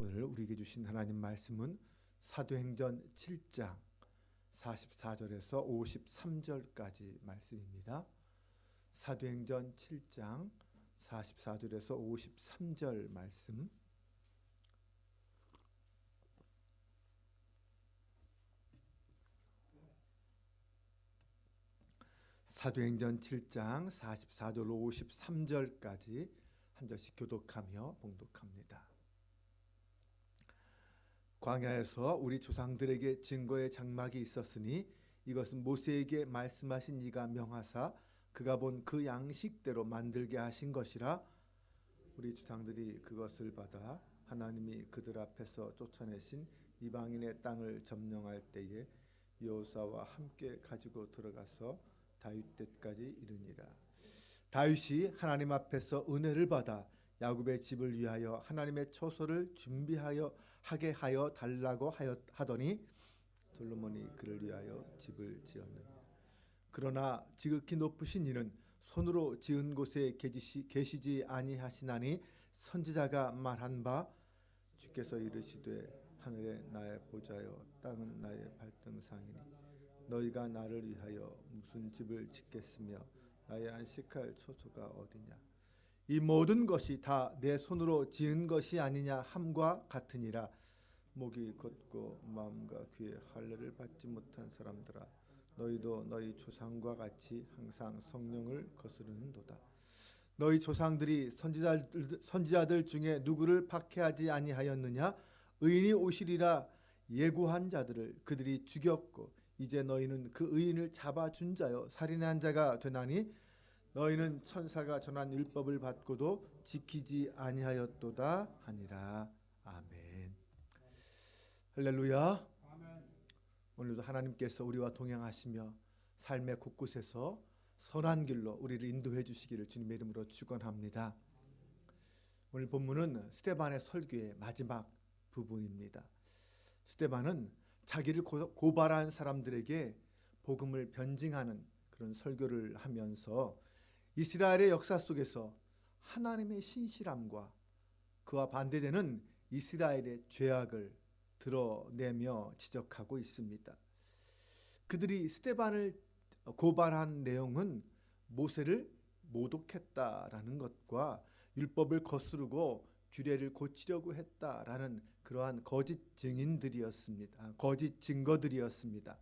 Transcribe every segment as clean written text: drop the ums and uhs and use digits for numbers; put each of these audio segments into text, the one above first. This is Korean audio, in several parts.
오늘 우리에게 주신 하나님 말씀은 사도행전 7장 44절에서 53절까지 말씀입니다. 사도행전 7장 44절에서 53절 말씀. 사도행전 7장 44절로 53절까지 한 절씩 교독하며 봉독합니다. 광야에서 우리 조상들에게 증거의 장막이 있었으니 이것은 모세에게 말씀하신 이가 명하사 그가 본 그 양식대로 만들게 하신 것이라. 우리 조상들이 그것을 받아 하나님이 그들 앞에서 쫓아내신 이방인의 땅을 점령할 때에 여호수아와 함께 가지고 들어가서 다윗 때까지 이르니라. 다윗이 하나님 앞에서 은혜를 받아 야곱의 집을 위하여 하나님의 처소를 준비하여 하게 하여 달라고 하더니 솔로몬이 그를 위하여 집을 지었느니라. 그러나 지극히 높으신 이는 손으로 지은 곳에 계시지 아니하시나니 선지자가 말한 바 주께서 이르시되 하늘에 나의 보좌여 땅은 나의 발등상이니 너희가 나를 위하여 무슨 집을 짓겠으며 나의 안식할 처소가 어디냐. 이 모든 것이 다 내 손으로 지은 것이 아니냐 함과 같으니라. 목이 곧고 마음과 귀에 할례를 받지 못한 사람들아, 너희도 너희 조상과 같이 항상 성령을 거스르는도다. 너희 조상들이 선지자들 중에 누구를 박해하지 아니하였느냐. 의인이 오시리라 예고한 자들을 그들이 죽였고 이제 너희는 그 의인을 잡아준 자여 살인한 자가 되나니 너희는 천사가 전한 율법을 받고도 지키지 아니하였도다 하니라. 아멘. 할렐루야. 아멘. 오늘도 하나님께서 우리와 동행하시며 삶의 곳곳에서 선한 길로 우리를 인도해 주시기를 주님의 이름으로 축원합니다. 오늘 본문은 스데반의 설교의 마지막 부분입니다. 스데반은 자기를 고발한 사람들에게 복음을 변증하는 그런 설교를 하면서 이스라엘의 역사 속에서 하나님의 신실함과 그와 반대되는 이스라엘의 죄악을 드러내며 지적하고 있습니다. 그들이 스데반을 고발한 내용은 모세를 모독했다라는 것과 율법을 거스르고 규례를 고치려고 했다라는 그러한 거짓 증인들이었습니다. 거짓 증거들이었습니다.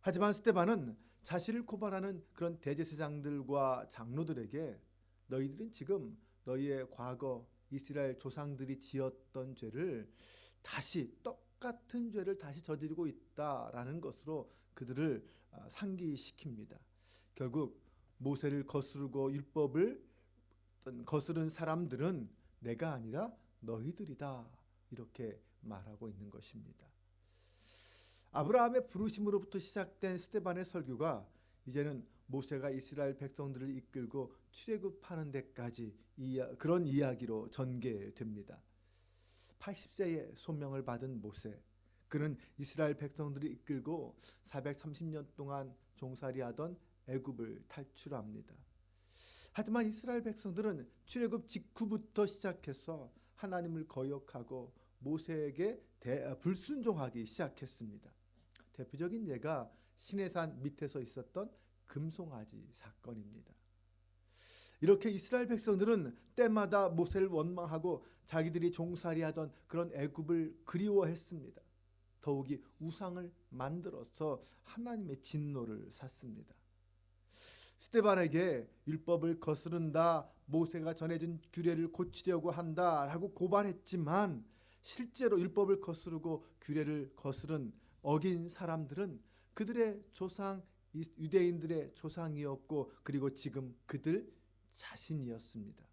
하지만 스데반은 자신을 고발하는 그런 대제사장들과 장로들에게 너희들은 지금 너희의 과거 이스라엘 조상들이 지었던 죄를 다시 똑같은 죄를 다시 저지르고 있다라는 것으로 그들을 상기시킵니다. 결국 모세를 거스르고 율법을 거스른 사람들은 내가 아니라 너희들이다 이렇게 말하고 있는 것입니다. 아브라함의 부르심으로부터 시작된 스데반의 설교가 이제는 모세가 이스라엘 백성들을 이끌고 출애굽하는 데까지 그런 이야기로 전개됩니다. 80세에 소명을 받은 모세, 그는 이스라엘 백성들을 이끌고 430년 동안 종살이하던 애굽을 탈출합니다. 하지만 이스라엘 백성들은 출애굽 직후부터 시작해서 하나님을 거역하고 모세에게 불순종하기 시작했습니다. 대표적인 예가 시내산 밑에서 있었던 금송아지 사건입니다. 이렇게 이스라엘 백성들은 때마다 모세를 원망하고 자기들이 종살이하던 그런 애굽을 그리워했습니다. 더욱이 우상을 만들어서 하나님의 진노를 샀습니다. 스데반에게 율법을 거스른다, 모세가 전해준 규례를 고치려고 한다라고 고발했지만 실제로 율법을 거스르고 규례를 어긴 사람들은 그들의 조상, 유대인들의 조상이었고 그리고 지금 그들 자신이었습니다.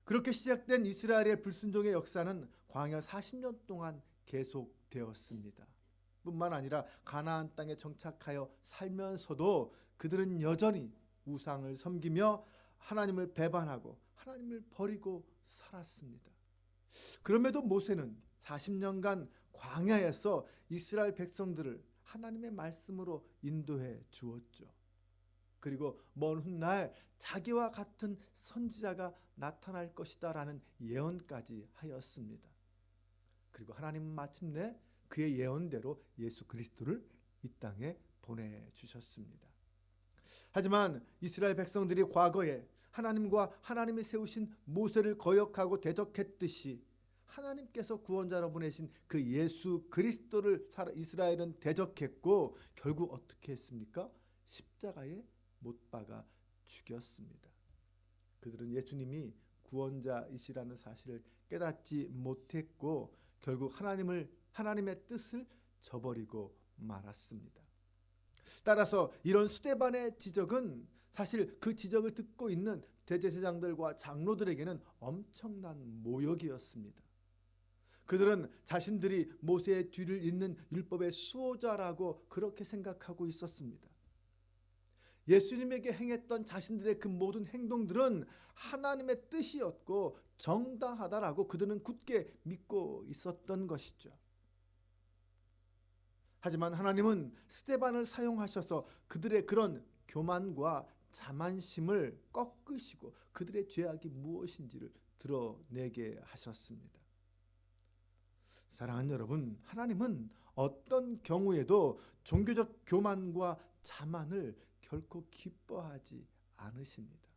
그렇게 시작된 이스라엘의 불순종의 역사는 광야 40년 동안 계속되었습니다. 뿐만 아니라 가나안 땅에 정착하여 살면서도 그들은 여전히 우상을 섬기며 하나님을 배반하고 하나님을 버리고 살았습니다. 그럼에도 모세는 40년간 광야에서 이스라엘 백성들을 하나님의 말씀으로 인도해 주었죠. 그리고 먼 훗날 자기와 같은 선지자가 나타날 것이다 라는 예언까지 하였습니다. 그리고 하나님은 마침내 그의 예언대로 예수 그리스도를 이 땅에 보내주셨습니다. 하지만 이스라엘 백성들이 과거에 하나님과 하나님이 세우신 모세를 거역하고 대적했듯이 하나님께서 구원자로 보내신 그 예수 그리스도를 이스라엘은 대적했고 결국 어떻게 했습니까? 십자가에 못 박아 죽였습니다. 그들은 예수님이 구원자이시라는 사실을 깨닫지 못했고 결국 하나님의 뜻을 저버리고 말았습니다. 따라서 이런 스데반의 지적은 사실 그 지적을 듣고 있는 대제사장들과 장로들에게는 엄청난 모욕이었습니다. 그들은 자신들이 모세의 뒤를 잇는 율법의 수호자라고 그렇게 생각하고 있었습니다. 예수님에게 행했던 자신들의 그 모든 행동들은 하나님의 뜻이었고 정당하다라고 그들은 굳게 믿고 있었던 것이죠. 하지만 하나님은 스데반을 사용하셔서 그들의 그런 교만과 자만심을 꺾으시고 그들의 죄악이 무엇인지를 드러내게 하셨습니다. 사랑하는 여러분, 하나님은 어떤 경우에도 종교적 교만과 자만을 결코 기뻐하지 않으십니다.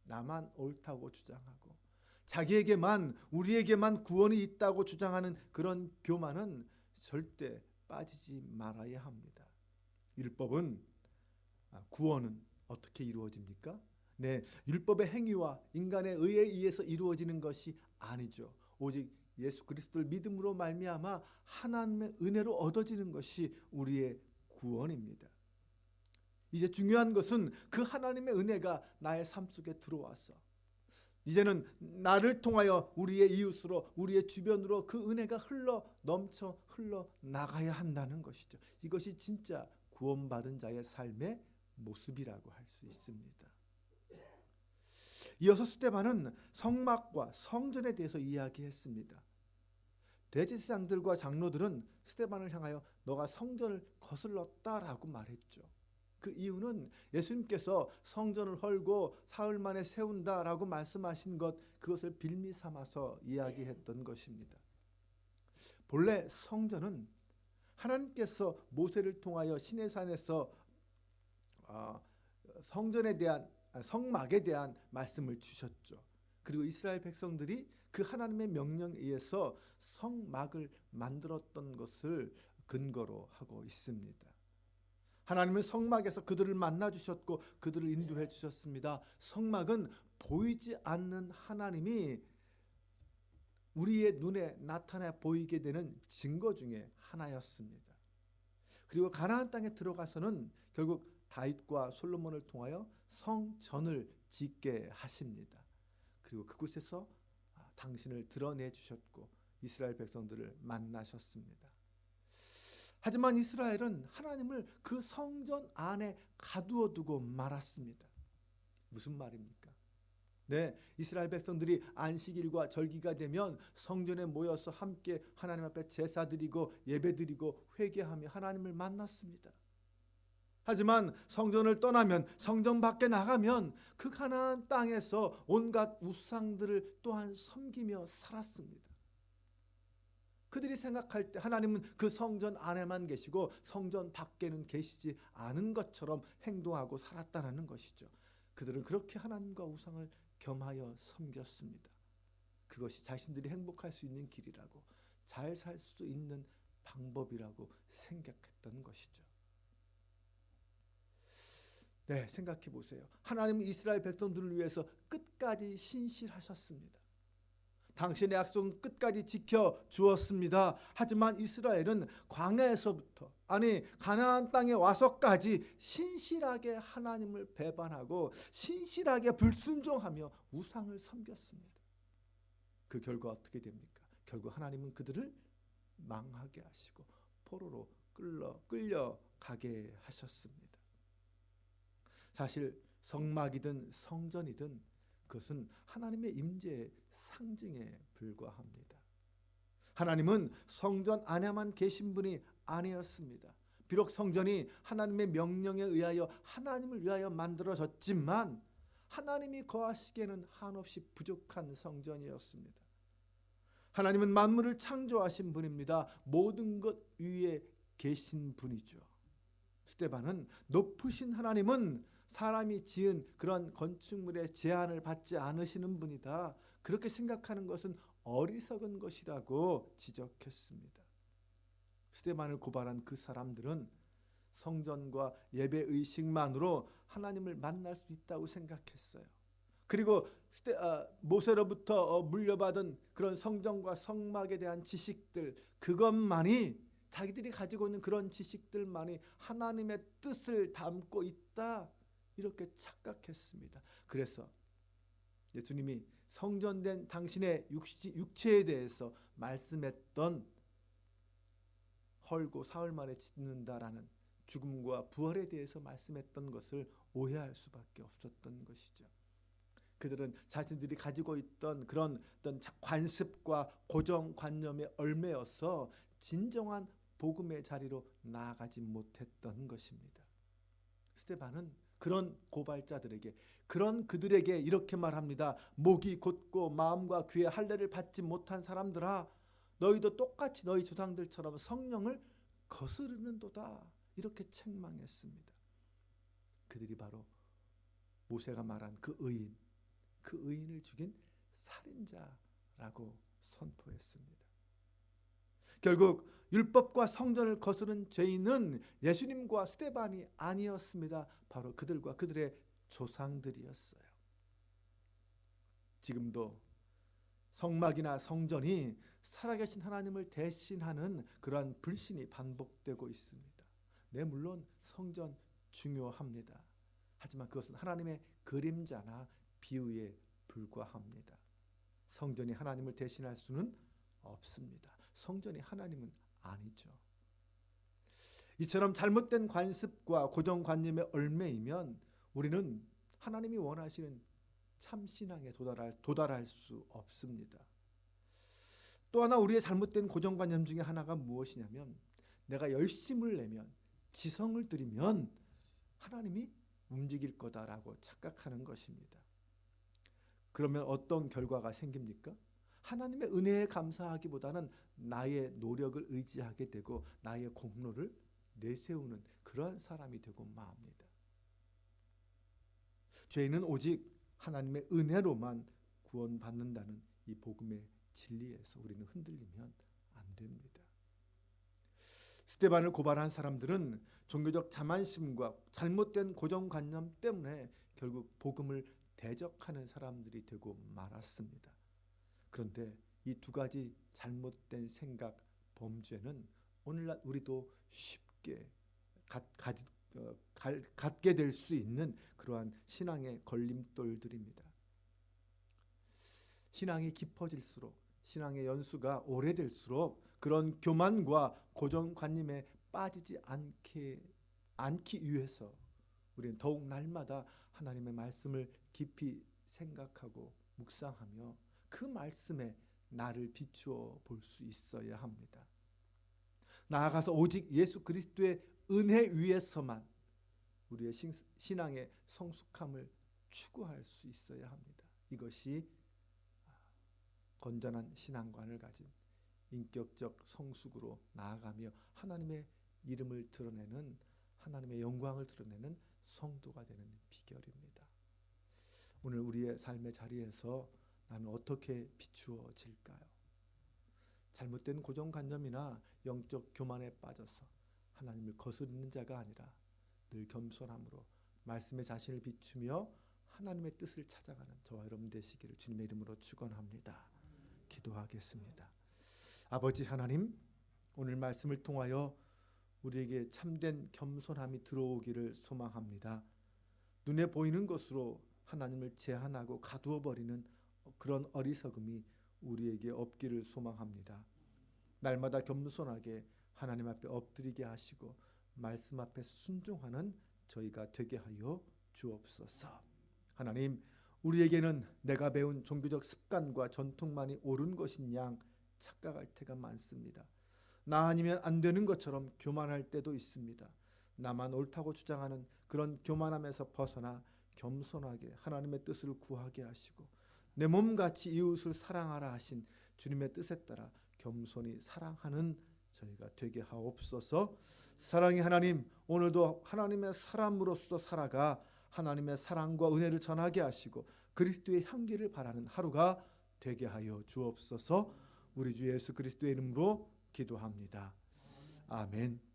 나만 옳다고 주장하고 자기에게만 우리에게만 구원이 있다고 주장하는 그런 교만은 절대 빠지지 말아야 합니다. 율법은 구원은 어떻게 이루어집니까? 네, 율법의 행위와 인간의 의에 의해서 이루어지는 것이 아니죠. 오직 예수 그리스도를 믿음으로 말미암아 하나님의 은혜로 얻어지는 것이 우리의 구원입니다. 이제 중요한 것은 그 하나님의 은혜가 나의 삶 속에 들어와서 이제는 나를 통하여 우리의 이웃으로 우리의 주변으로 그 은혜가 넘쳐 흘러나가야 한다는 것이죠. 이것이 진짜 구원받은 자의 삶의 모습이라고 할 수 있습니다. 이어서 스데반은 성막과 성전에 대해서 이야기했습니다. 대제사장들과 장로들은 스데반을 향하여 너가 성전을 거슬렀다라고 말했죠. 그 이유는 예수님께서 성전을 헐고 사흘 만에 세운다라고 말씀하신 그것을 빌미 삼아서 이야기했던 것입니다. 본래 성전은 하나님께서 모세를 통하여 시내산에서 성막에 대한 말씀을 주셨죠. 그리고 이스라엘 백성들이 그 하나님의 명령에 의해서 성막을 만들었던 것을 근거로 하고 있습니다. 하나님은 성막에서 그들을 만나 주셨고 그들을 인도해 주셨습니다. 성막은 보이지 않는 하나님이 우리의 눈에 나타나 보이게 되는 증거 중에 하나였습니다. 그리고 가나안 땅에 들어가서는 결국 다윗과 솔로몬을 통하여 성전을 짓게 하십니다. 그리고 그곳에서 당신을 드러내 주셨고 이스라엘 백성들을 만나셨습니다. 하지만 이스라엘은 하나님을 그 성전 안에 가두어 두고 말았습니다. 무슨 말입니까? 네, 이스라엘 백성들이 안식일과 절기가 되면 성전에 모여서 함께 하나님 앞에 제사 드리고 예배 드리고 회개하며 하나님을 만났습니다. 하지만 성전을 떠나면 성전 밖에 나가면 그 가나안 땅에서 온갖 우상들을 또한 섬기며 살았습니다. 그들이 생각할 때 하나님은 그 성전 안에만 계시고 성전 밖에는 계시지 않은 것처럼 행동하고 살았다는 것이죠. 그들은 그렇게 하나님과 우상을 겸하여 섬겼습니다. 그것이 자신들이 행복할 수 있는 길이라고 잘 살 수 있는 방법이라고 생각했던 것이죠. 네, 생각해 보세요. 하나님은 이스라엘 백성들을 위해서 끝까지 신실하셨습니다. 당신의 약속은 끝까지 지켜주었습니다. 하지만 이스라엘은 광야에서부터 가나안 땅에 와서까지 신실하게 하나님을 배반하고 신실하게 불순종하며 우상을 섬겼습니다. 그 결과 어떻게 됩니까? 결국 하나님은 그들을 망하게 하시고 포로로 끌려가게 하셨습니다. 사실 성막이든 성전이든 그것은 하나님의 임재의 상징에 불과합니다. 하나님은 성전 안에만 계신 분이 아니었습니다. 비록 성전이 하나님의 명령에 의하여 하나님을 위하여 만들어졌지만 하나님이 거하시기에는 한없이 부족한 성전이었습니다. 하나님은 만물을 창조하신 분입니다. 모든 것 위에 계신 분이죠. 스데반은 높으신 하나님은 사람이 지은 그런 건축물의 제한을 받지 않으시는 분이다, 그렇게 생각하는 것은 어리석은 것이라고 지적했습니다. 스데반을 고발한 그 사람들은 성전과 예배 의식만으로 하나님을 만날 수 있다고 생각했어요. 그리고 모세로부터 물려받은 그런 성전과 성막에 대한 지식들, 그것만이, 자기들이 가지고 있는 그런 지식들만이 하나님의 뜻을 담고 있다, 이렇게 착각했습니다. 그래서 예수님이 성전된 당신의 육체에 대해서 말씀했던 헐고 사흘 만에 짓는다라는 죽음과 부활에 대해서 말씀했던 것을 오해할 수밖에 없었던 것이죠. 그들은 자신들이 가지고 있던 그런 어떤 관습과 고정관념에 얽매여서 진정한 복음의 자리로 나아가지 못했던 것입니다. 스데반은 그런 고발자들에게, 그런 그들에게 이렇게 말합니다. 목이 곧고 마음과 귀에 할례를 받지 못한 사람들아, 너희도 똑같이 너희 조상들처럼 성령을 거스르는도다, 이렇게 책망했습니다. 그들이 바로 모세가 말한 그 의인을 죽인 살인자라고 선포했습니다. 결국 율법과 성전을 거스른 죄인은 예수님과 스데반이 아니었습니다. 바로 그들과 그들의 조상들이었어요. 지금도 성막이나 성전이 살아계신 하나님을 대신하는 그러한 불신이 반복되고 있습니다. 네, 물론 성전 중요합니다. 하지만 그것은 하나님의 그림자나 비유에 불과합니다. 성전이 하나님을 대신할 수는 없습니다. 성전이 하나님은 아니죠. 이처럼 잘못된 관습과 고정관념에 얽매이면 우리는 하나님이 원하시는 참신앙에 도달할 수 없습니다. 또 하나 우리의 잘못된 고정관념 중에 하나가 무엇이냐면, 내가 열심을 내면, 지성을 들이면 하나님이 움직일 거다라고 착각하는 것입니다. 그러면 어떤 결과가 생깁니까? 하나님의 은혜에 감사하기보다는 나의 노력을 의지하게 되고 나의 공로를 내세우는 그러한 사람이 되고 맙니다. 죄인은 오직 하나님의 은혜로만 구원받는다는 이 복음의 진리에서 우리는 흔들리면 안 됩니다. 스데반을 고발한 사람들은 종교적 자만심과 잘못된 고정관념 때문에 결국 복음을 대적하는 사람들이 되고 말았습니다. 그런데 이 두 가지 잘못된 생각, 범죄는 오늘날 우리도 쉽게 갖게 될 수 있는 그러한 신앙의 걸림돌들입니다. 신앙이 깊어질수록, 신앙의 연수가 오래될수록 그런 교만과 고정관념에 빠지지 않기 위해서 우리는 더욱 날마다 하나님의 말씀을 깊이 생각하고 묵상하며 그 말씀에 나를 비추어 볼 수 있어야 합니다. 나아가서 오직 예수 그리스도의 은혜 위에서만 우리의 신앙의 성숙함을 추구할 수 있어야 합니다. 이것이 건전한 신앙관을 가진 인격적 성숙으로 나아가며 하나님의 이름을 드러내는, 하나님의 영광을 드러내는 성도가 되는 비결입니다. 오늘 우리의 삶의 자리에서 나는 어떻게 비추어질까요? 잘못된 고정관념이나 영적 교만에 빠져서 하나님을 거스르는 자가 아니라 늘 겸손함으로 말씀에 자신을 비추며 하나님의 뜻을 찾아가는 저와 여러분 되시기를 주님의 이름으로 축원합니다. 기도하겠습니다. 아버지 하나님, 오늘 말씀을 통하여 우리에게 참된 겸손함이 들어오기를 소망합니다. 눈에 보이는 것으로 하나님을 제한하고 가두어 버리는 그런 어리석음이 우리에게 없기를 소망합니다. 날마다 겸손하게 하나님 앞에 엎드리게 하시고 말씀 앞에 순종하는 저희가 되게 하여 주옵소서. 하나님, 우리에게는 내가 배운 종교적 습관과 전통만이 옳은 것인 양 착각할 때가 많습니다. 나 아니면 안 되는 것처럼 교만할 때도 있습니다. 나만 옳다고 주장하는 그런 교만함에서 벗어나 겸손하게 하나님의 뜻을 구하게 하시고 내 몸같이 이웃을 사랑하라 하신 주님의 뜻에 따라 겸손히 사랑하는 저희가 되게 하옵소서. 사랑의 하나님, 오늘도 하나님의 사람으로서 살아가 하나님의 사랑과 은혜를 전하게 하시고 그리스도의 향기를 바라는 하루가 되게 하여 주옵소서. 우리 주 예수 그리스도의 이름으로 기도합니다. 아멘.